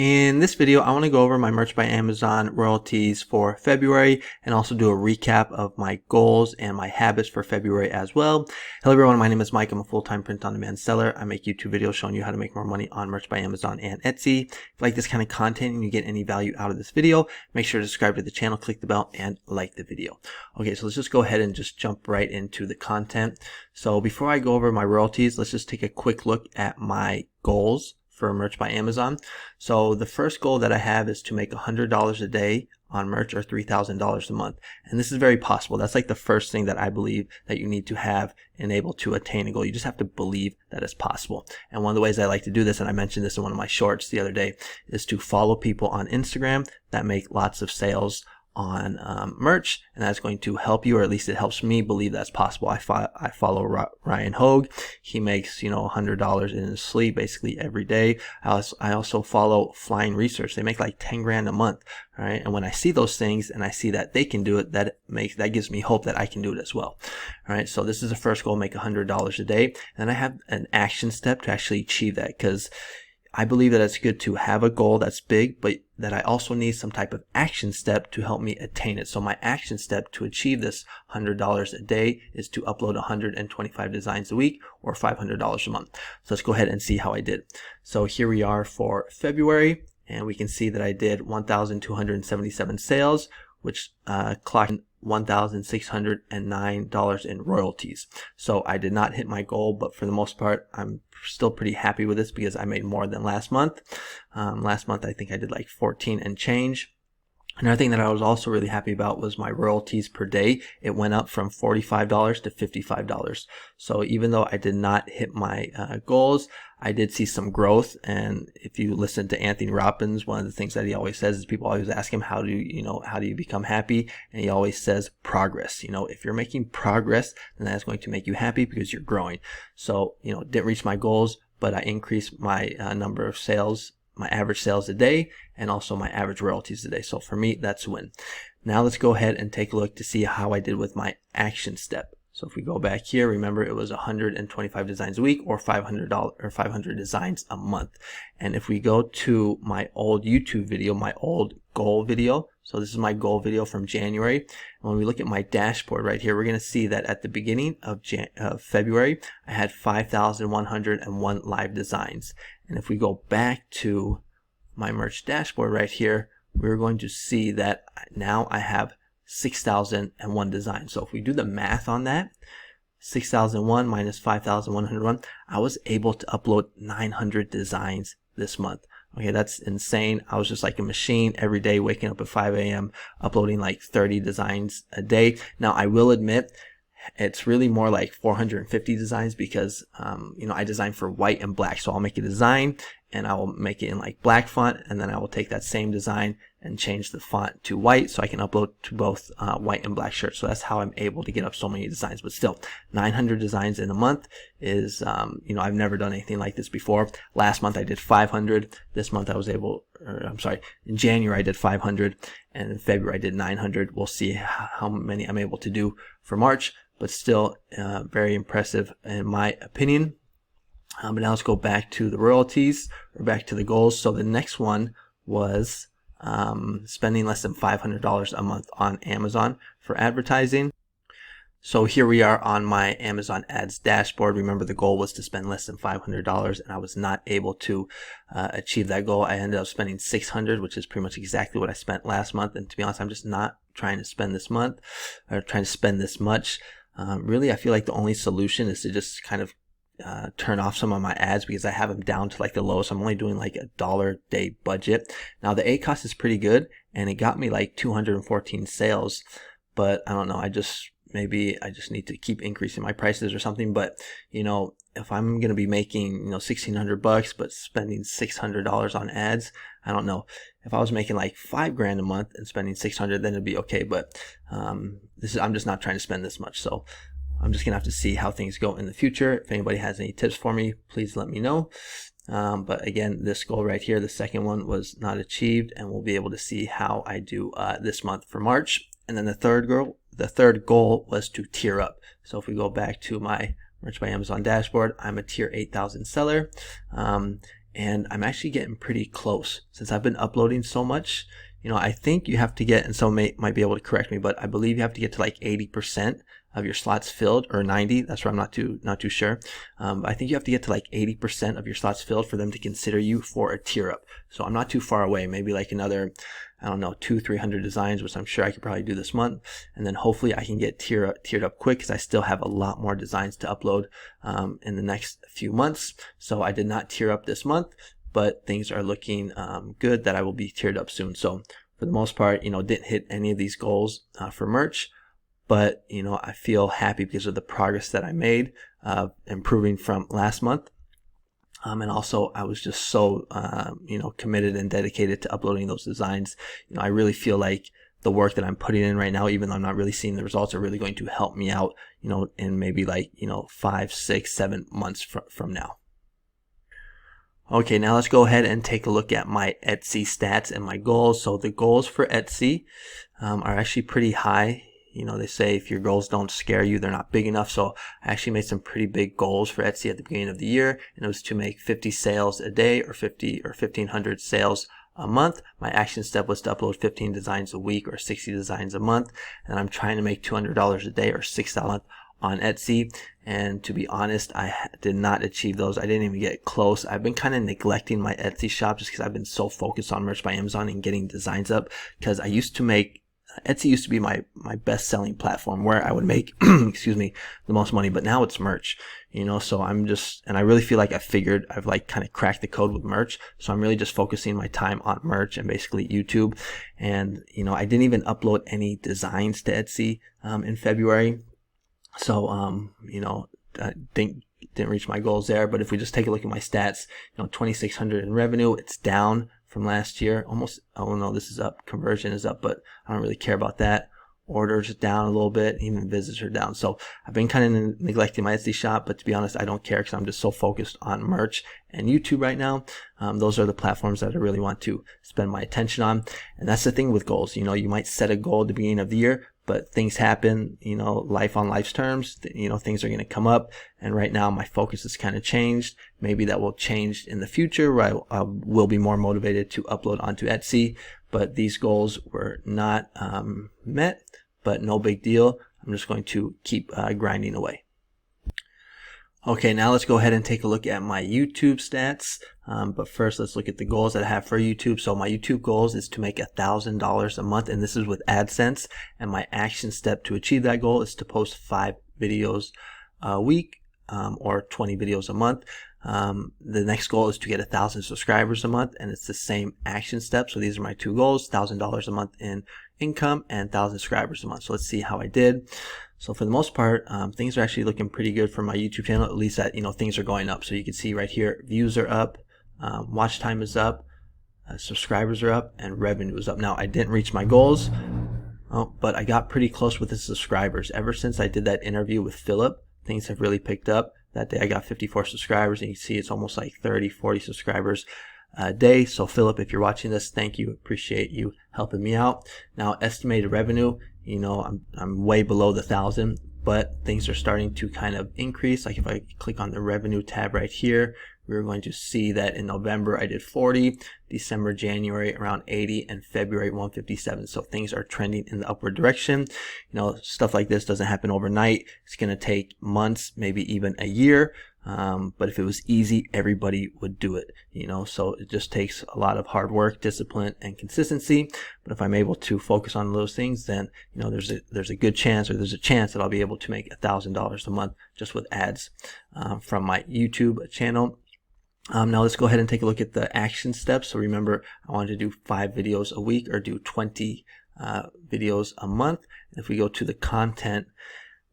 In this video, I want to go over my Merch by Amazon royalties for February and also do a recap of my goals and my habits for February as well. Hello everyone, my name is Mike. I'm a full-time print-on-demand seller. I make YouTube videos showing you how to make more money on Merch by Amazon and Etsy. If you like this kind of content and you get any value out of this video, make sure to subscribe to the channel, click the bell, and like the video. Okay, so let's just go ahead and just jump right into the content. So before I go over my royalties, let's just take a quick look at my goals for Merch by Amazon. So the first goal that I have is to make $100 a day on merch or $3,000 a month. And this is very possible. That's like the first thing that I believe that you need to have and able to attain a goal. You just have to believe that it's possible. And one of the ways I like to do this, and I mentioned this in one of my shorts the other day, is to follow people on Instagram that make lots of sales on merch, and that's going to help you, or at least it helps me believe that's possible. I follow Ryan Hogue. He makes $100 in his sleep basically every day. I also follow Flying Research. They make like 10 grand a month, right? And when I see those things and I see that they can do it, that gives me hope that I can do it as well. All right, so this is the first goal: make $100 a day, and I have an action step to actually achieve that, because I believe that it's good to have a goal that's big, but that I also need some type of action step to help me attain it. So my action step to achieve this $100 a day is to upload 125 designs a week or $500 a month. So let's go ahead and see how I did. So here we are for February, and we can see that I did 1,277 sales, which clocked $1,609 in royalties. So I did not hit my goal, but for the most part, I'm still pretty happy with this because I made more than last month. Last month, I think I did like 14 and change. Another thing that I was also really happy about was my royalties per day. It went up from $45 to $55. So even though I did not hit my goals, I did see some growth. And if you listen to Anthony Robbins, one of the things that he always says is people always ask him, how do you become happy? And he always says progress. If you're making progress, then that's going to make you happy because you're growing. So, didn't reach my goals, but I increased my number of sales, my average sales a day, and also my average royalties a day. So for me, that's a win. Now let's go ahead and take a look to see how I did with my action step. So if we go back here, remember it was 125 designs a week or $500 or 500 designs a month. And if we go to my old YouTube video, my old goal video, so this is my goal video from January. And when we look at my dashboard right here, we're going to see that at the beginning of February, I had 5,101 live designs. And if we go back to my merch dashboard right here, we're going to see that now I have 6,001 designs. So if we do the math on that, 6,001 minus 5,101, I was able to upload 900 designs this month. Okay, that's insane. I was just like a machine every day, waking up at 5 a.m., uploading like 30 designs a day. Now, I will admit, it's really more like 450 designs because, I design for white and black. So I'll make a design and I will make it in like black font, and then I will take that same design and change the font to white so I can upload to both white and black shirts. So that's how I'm able to get up so many designs. But still, 900 designs in a month is, I've never done anything like this before. Last month I did 500. This month in January I did 500, and in February I did 900. We'll see how many I'm able to do for March, but still very impressive in my opinion. But now let's go back to the royalties, or back to the goals. So the next one was spending less than $500 a month on Amazon for advertising. So here we are on my Amazon ads dashboard. Remember, the goal was to spend less than $500, and I was not able to achieve that goal. I ended up spending $600, which is pretty much exactly what I spent last month. And to be honest, I'm just not trying to spend this much. Really, I feel like the only solution is to just kind of turn off some of my ads, because I have them down to like the lowest. I'm only doing like $1 a day budget. Now the ACoS is pretty good, and it got me like 214 sales, but I don't know, maybe I just need to keep increasing my prices or something. But if I'm going to be making $1,600 but spending $600 on ads, I don't know. If I was making like $5 grand a month and spending $600, then it'd be okay. But I'm just not trying to spend this much. So I'm just gonna have to see how things go in the future. If anybody has any tips for me, please let me know. But again, this goal right here, the second one, was not achieved, and we'll be able to see how I do this month for March. And then the third goal was to tier up. So if we go back to my Merch by Amazon dashboard, I'm a tier 8,000 seller. and I'm actually getting pretty close since I've been uploading so much. I think you have to get, and some might be able to correct me, but I believe you have to get to like 80% of your slots filled, or 90. That's where I'm not too sure. I think you have to get to like 80% of your slots filled for them to consider you for a tier up. So I'm not too far away. Maybe like another, I don't know, 200-300 designs, which I'm sure I could probably do this month. And then hopefully I can get tiered up quick, because I still have a lot more designs to upload in the next few months. So I did not tier up this month, but things are looking good that I will be tiered up soon. So for the most part, didn't hit any of these goals for merch, but I feel happy because of the progress that I made, improving from last month. And also I was just so committed and dedicated to uploading those designs. I really feel like the work that I'm putting in right now, even though I'm not really seeing the results, are really going to help me out, in maybe like 5, 6, 7 months from now. Okay, now let's go ahead and take a look at my Etsy stats and my goals. So the goals for Etsy are actually pretty high. They say if your goals don't scare you, they're not big enough. So I actually made some pretty big goals for Etsy at the beginning of the year, and it was to make 50 sales a day, or 50 or 1,500 sales a month. My action step was to upload 15 designs a week, or 60 designs a month, and I'm trying to make $200 a day, or $6 on Etsy. And to be honest, I did not achieve those. I didn't even get close. I've been kind of neglecting my Etsy shop just because I've been so focused on Merch by Amazon and getting designs up, because Etsy used to be my best selling platform where I would make excuse me, the most money, but now it's merch, so and I really feel like I've like kind of cracked the code with merch. So I'm really just focusing my time on merch and basically YouTube. And I didn't even upload any designs to Etsy in February. So I didn't reach my goals there. But if we just take a look at my stats, 2,600 in revenue, it's down from last year. Almost, oh no, this is up. Conversion is up, but I don't really care about that. Orders down a little bit, even visits are down. So I've been kind of neglecting my Etsy shop, but to be honest, I don't care, because I'm just so focused on merch and YouTube right now. Those are the platforms that I really want to spend my attention on. And that's the thing with goals. You might set a goal at the beginning of the year, but things happen, life on life's terms, things are going to come up. And right now my focus has kind of changed. Maybe that will change in the future, where I will be more motivated to upload onto Etsy. But these goals were not met, but no big deal. I'm just going to keep grinding away. Okay, now let's go ahead and take a look at my YouTube stats. But first, let's look at the goals that I have for YouTube. So my YouTube goals is to make $1,000 a month, and this is with AdSense. And my action step to achieve that goal is to post 5 videos a week, or 20 videos a month. The next goal is to get 1,000 subscribers a month, and it's the same action step. So these are my 2 goals: $1,000 a month in income and 1,000 subscribers a month. So let's see how I did. So for the most part, things are actually looking pretty good for my YouTube channel, at least that, things are going up. So you can see right here, views are up, watch time is up, subscribers are up, and revenue is up. Now, I didn't reach my goals, but I got pretty close with the subscribers. Ever since I did that interview with Philip, things have really picked up. That day I got 54 subscribers, and you can see it's almost like 30, 40 subscribers a day. So Philip, if you're watching this, thank you. Appreciate you helping me out. Now, estimated revenue, I'm way below the 1,000, but things are starting to kind of increase. Like if I click on the revenue tab right here, we're going to see that in November I did 40, December, January around 80, and February 157. So things are trending in the upward direction. Stuff like this doesn't happen overnight. It's going to take months, maybe even a year. But if it was easy, everybody would do it, so it just takes a lot of hard work, discipline, and consistency. But if I'm able to focus on those things, then, there's a good chance, or there's a chance that I'll be able to make $1,000 a month just with ads, from my YouTube channel. Now let's go ahead and take a look at the action steps. So remember, I wanted to do 5 videos a week, or do 20 videos a month. And if we go to the content,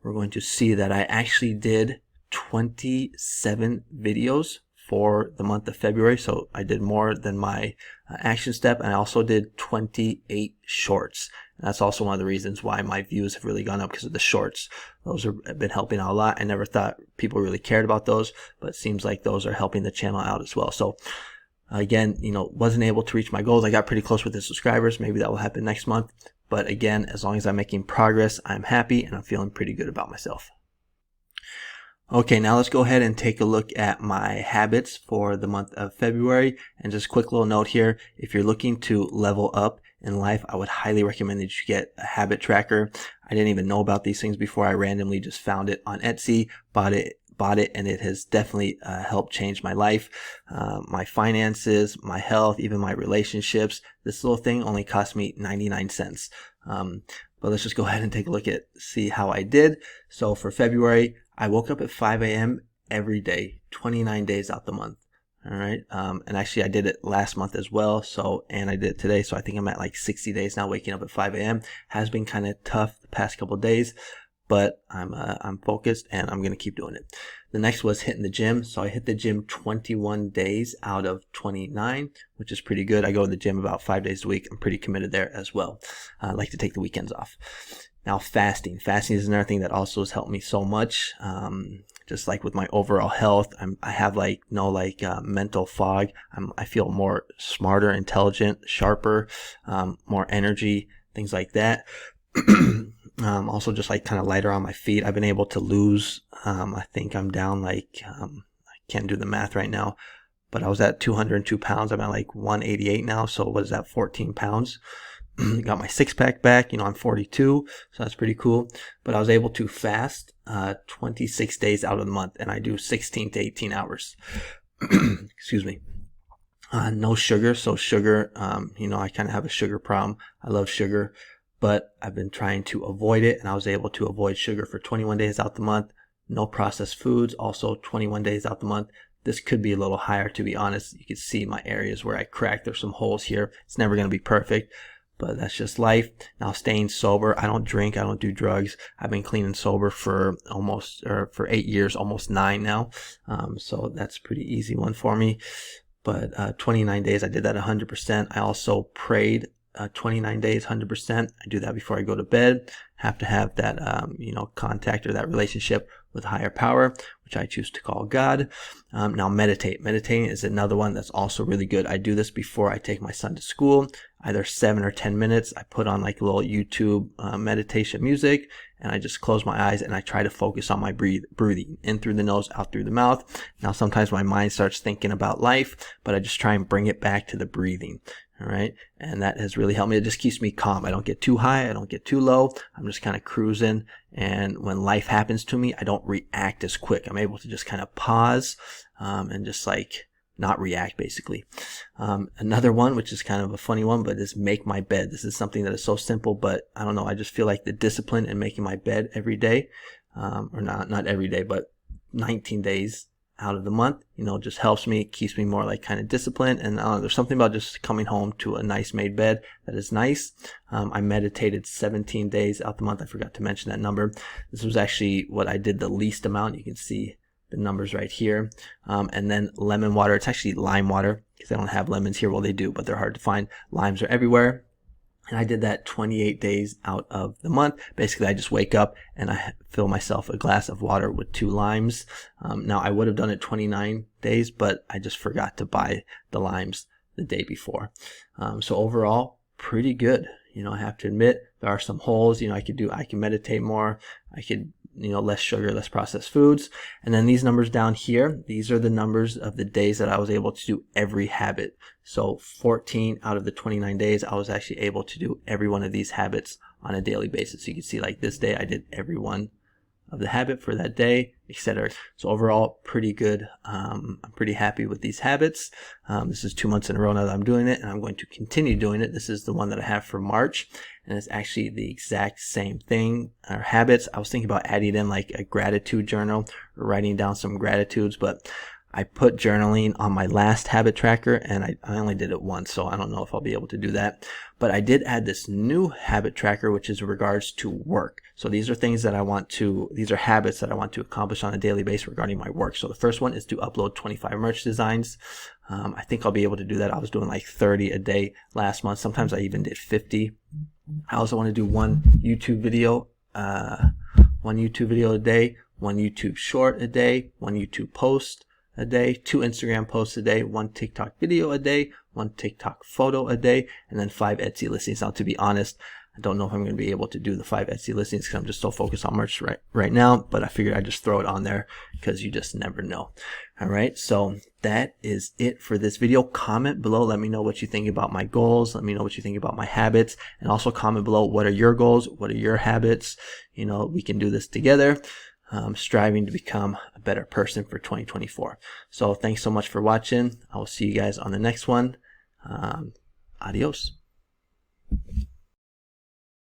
we're going to see that I actually did 27 videos for the month of February. So I did more than my action step, and I also did 28 shorts. And that's also one of the reasons why my views have really gone up, because of the shorts. Those have been helping out a lot. I never thought people really cared about those, but it seems like those are helping the channel out as well. So again, wasn't able to reach my goals. I got pretty close with the subscribers. Maybe that will happen next month. But again, as long as I'm making progress, I'm happy, and I'm feeling pretty good about myself. Okay, now let's go ahead and take a look at my habits for the month of February. And just a quick little note here, if you're looking to level up in life, I would highly recommend that you get a habit tracker. I didn't even know about these things before. I randomly just found it on Etsy, bought it, and it has definitely helped change my life, my finances, my health, even my relationships. This little thing only cost me 99 cents. But let's just go ahead and take a look at, see how I did. So for February, I woke up at 5 a.m. every day, 29 days out the month. All right. And actually I did it last month as well. And I did it today. So I think I'm at like 60 days now waking up at 5 a.m. Has been kind of tough the past couple of days, but I'm focused and I'm going to keep doing it. The next was hitting the gym. So I hit the gym 21 days out of 29, which is pretty good. I go to the gym about 5 days a week. I'm pretty committed there as well. I like to take the weekends off. Now fasting. Fasting is another thing that also has helped me so much. Just like with my overall health, I have like no mental fog. I feel more smarter, intelligent, sharper, more energy, things like that. Also just like kind of lighter on my feet. I've been able to lose, I think I'm down like, I can't do the math right now, but I was at 202 pounds. I'm at like 188 now. So what is that? 14 pounds. Got my six pack back. I'm 42, so that's pretty cool. But I was able to fast 26 days out of the month, and I do 16 to 18 hours. Excuse me. No sugar. So sugar, I kind of have a sugar problem. I love sugar, but I've been trying to avoid it, and I was able to avoid sugar for 21 days out the month. No processed foods, also 21 days out the month. This could be a little higher, to be honest. You can see my areas where I cracked. There's some holes here. It's never going to be perfect, but that's just life. Now staying sober. I don't drink. I don't do drugs. I've been clean and sober for 8 years, almost 9 now. So that's a pretty easy one for me. But 29 days, I did that 100%. I also prayed 29 days, 100%. I do that before I go to bed. Have to have that, contact or that relationship with higher power, which I choose to call God. Now meditate. Meditating is another one that's also really good. I do this before I take my son to school, either 7 or 10 minutes. I put on like a little YouTube meditation music, and I just close my eyes and I try to focus on my breathing in through the nose, out through the mouth. Now sometimes my mind starts thinking about life, but I just try and bring it back to the breathing. All right. And that has really helped me. It just keeps me calm. I don't get too high. I don't get too low. I'm just kind of cruising. And when life happens to me, I don't react as quick. I'm able to just kind of pause, and just like not react basically. Another one, which is kind of a funny one, but is make my bed. This is something that is so simple, but I don't know. I just feel like the discipline in making my bed every day, or not every day, but 19 days out of the month, just helps me, keeps me more like kind of disciplined. And there's something about just coming home to a nice made bed that is nice. I meditated 17 days out the month. I forgot to mention that number. This was actually what I did the least amount. You can see the numbers right here. And then lemon water. It's actually lime water because I don't have lemons here. Well, they do, but they're hard to find. Limes are everywhere. And I did that 28 days out of the month. Basically, I just wake up and I fill myself a glass of water with 2 limes. Now, I would have done it 29 days, but I just forgot to buy the limes the day before. So overall, pretty good. I have to admit, there are some holes. I can meditate more. I could, less sugar, less processed foods. And then these numbers down here, these are the numbers of the days that I was able to do every habit. So 14 out of the 29 days, I was actually able to do every one of these habits on a daily basis. So you can see like this day, I did every one of the habit for that day, etc. So overall, pretty good. I'm pretty happy with these habits. This is 2 months in a row now that I'm doing it, and I'm going to continue doing it. This is the one that I have for March, and it's actually the exact same thing, or habits. I was thinking about adding in like a gratitude journal or writing down some gratitudes, but I put journaling on my last habit tracker, and I only did it once, so I don't know if I'll be able to do that. But I did add this new habit tracker, which is in regards to work. So these are things that these are habits that I want to accomplish on a daily basis regarding my work. So the first one is to upload 25 merch designs. I think I'll be able to do that. I was doing like 30 a day last month. Sometimes I even did 50. I also want to do one YouTube video a day, one YouTube short a day, one YouTube post a day, 2 Instagram posts a day, 1 TikTok video a day, 1 TikTok photo a day, and then 5 Etsy listings. Now, to be honest, I don't know if I'm going to be able to do the 5 Etsy listings because I'm just so focused on merch right now, but I figured I'd just throw it on there because you just never know. All right, so that is it for this video. Comment below, let me know what you think about my goals. Let me know what you think about my habits, and also comment below, what are your goals? What are your habits? You know, we can do this together. Striving to become a better person for 2024. So thanks so much for watching. I will see you guys on the next one. Adios.